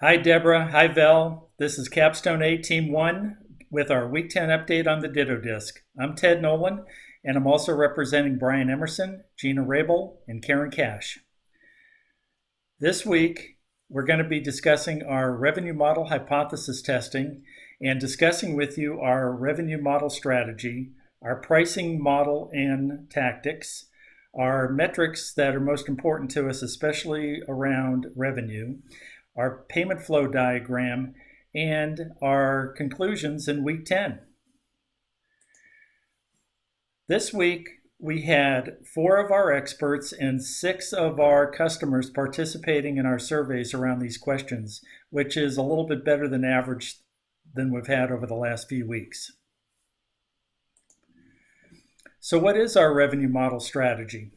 Hi, Deborah. Hi, Vel. This is Capstone 8 Team 1 with our Week 10 update on the Ditto Disc. I'm Ted Nolan, and I'm also representing Brian Emerson, Gina Rabel, and Karen Cash. This week, we're going to be discussing our revenue model hypothesis testing and discussing with you our revenue model strategy, our pricing model and tactics, our metrics that are most important to us, especially around revenue, our payment flow diagram, and our conclusions in week 10. This week, we had 4 of our experts and 6 of our customers participating in our surveys around these questions, which is a little bit better than average than we've had over the last few weeks. So what is our revenue model strategy?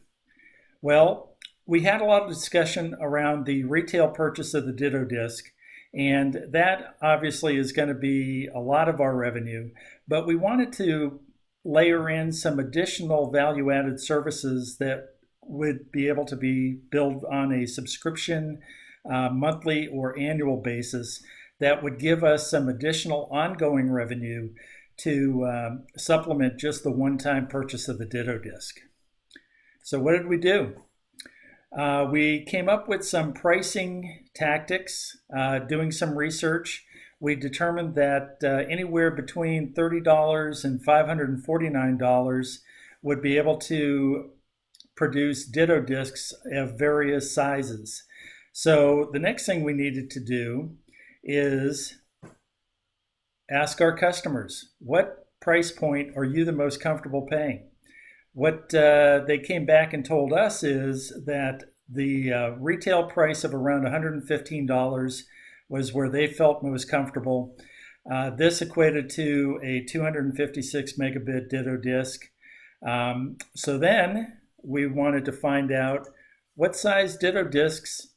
Well, we had a lot of discussion around the retail purchase of the Ditto Disc, and that obviously is going to be a lot of our revenue, but we wanted to layer in some additional value-added services that would be able to be billed on a subscription, monthly or annual basis that would give us some additional ongoing revenue to supplement just the one-time purchase of the Ditto Disc. So what did we do? We came up with some pricing tactics, doing some research. We determined that anywhere between $30 and $549 would be able to produce Ditto discs of various sizes. So the next thing we needed to do is ask our customers, what price point are you the most comfortable paying? What they came back and told us is that the retail price of around $115 was where they felt most comfortable. This equated to a 256 megabit Ditto disc. So then we wanted to find out what size Ditto discs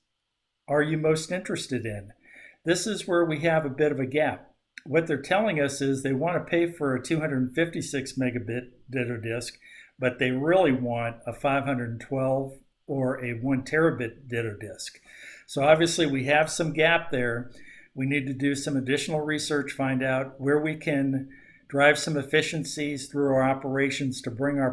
are you most interested in? This is where we have a bit of a gap. What they're telling us is they want to pay for a 256 megabit Ditto disc, but they really want a 512 or a 1 terabit Ditto disc. So obviously we have some gap there. We need to do some additional research, find out where we can drive some efficiencies through our operations to bring our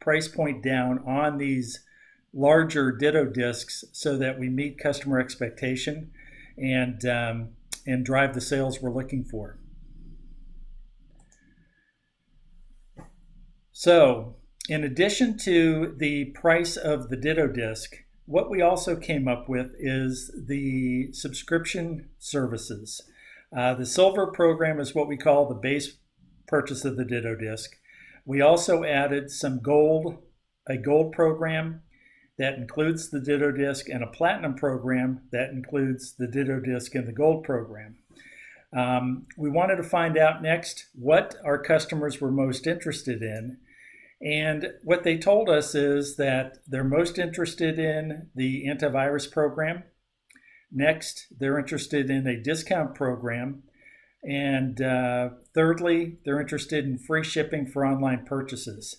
price point down on these larger Ditto discs so that we meet customer expectation and drive the sales we're looking for. So in addition to the price of the Ditto disc, what we also came up with is the subscription services. The Silver program is what we call the base purchase of the Ditto disc. We also added a gold program that includes the Ditto disc and a platinum program that includes the Ditto disc and the gold program. We wanted to find out next what our customers were most interested in. And what they told us is that they're most interested in the antivirus program. Next, they're interested in a discount program. And thirdly, they're interested in free shipping for online purchases.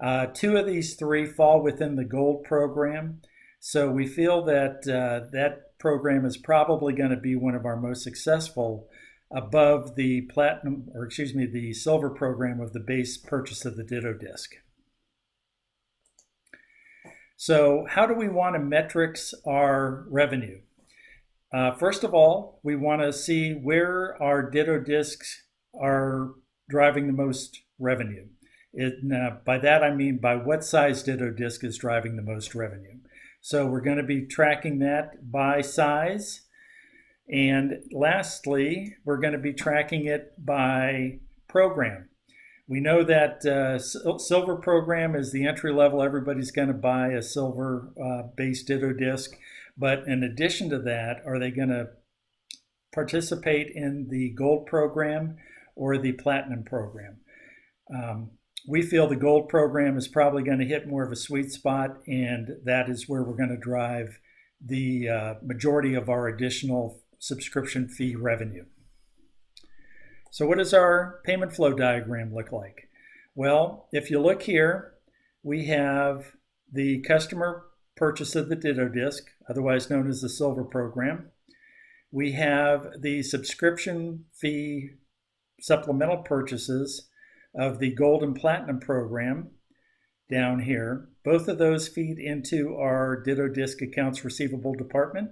2 of these 3 fall within the gold program. So we feel that that program is probably going to be one of our most successful above the the silver program of the base purchase of the Ditto disc. So how do we want to metrics our revenue? First of all, we want to see where our Ditto discs are driving the most revenue. By that I mean by what size Ditto disc is driving the most revenue. So we're going to be tracking that by size. And lastly, we're going to be tracking it by program. We know that Silver program is the entry level. Everybody's going to buy a silver based Ditto disc. But in addition to that, are they going to participate in the gold program or the platinum program? We feel the gold program is probably going to hit more of a sweet spot, and that is where we're going to drive the majority of our additional subscription fee revenue. So what does our payment flow diagram look like? Well, if you look here, we have the customer purchase of the Ditto disc, otherwise known as the Silver program. We have the subscription fee supplemental purchases of the Gold and Platinum program down here. Both of those feed into our Ditto Disc accounts receivable department.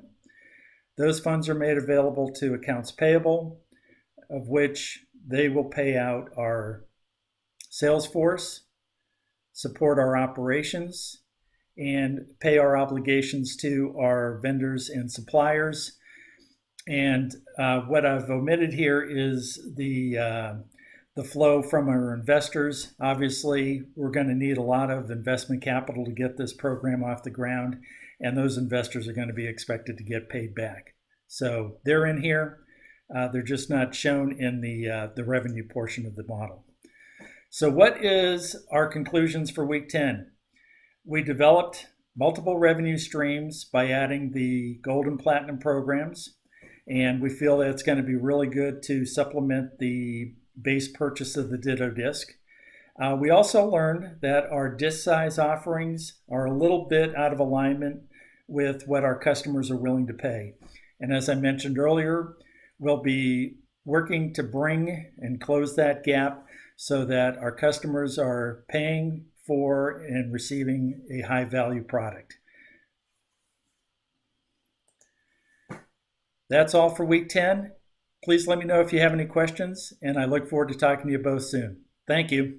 Those funds are made available to accounts payable, of which they will pay out our sales force, support our operations, and pay our obligations to our vendors and suppliers. And what I've omitted here is the flow from our investors. Obviously, we're going to need a lot of investment capital to get this program off the ground, and those investors are going to be expected to get paid back. So they're in here. They're just not shown in the revenue portion of the model. So what is our conclusions for week 10? We developed multiple revenue streams by adding the Gold and Platinum programs, and we feel that it's going to be really good to supplement the base purchase of the Ditto Disc. We also learned that our disc size offerings are a little bit out of alignment with what our customers are willing to pay. And as I mentioned earlier, we'll be working to bring and close that gap so that our customers are paying for and receiving a high value product. That's all for week 10. Please let me know if you have any questions, and I look forward to talking to you both soon. Thank you.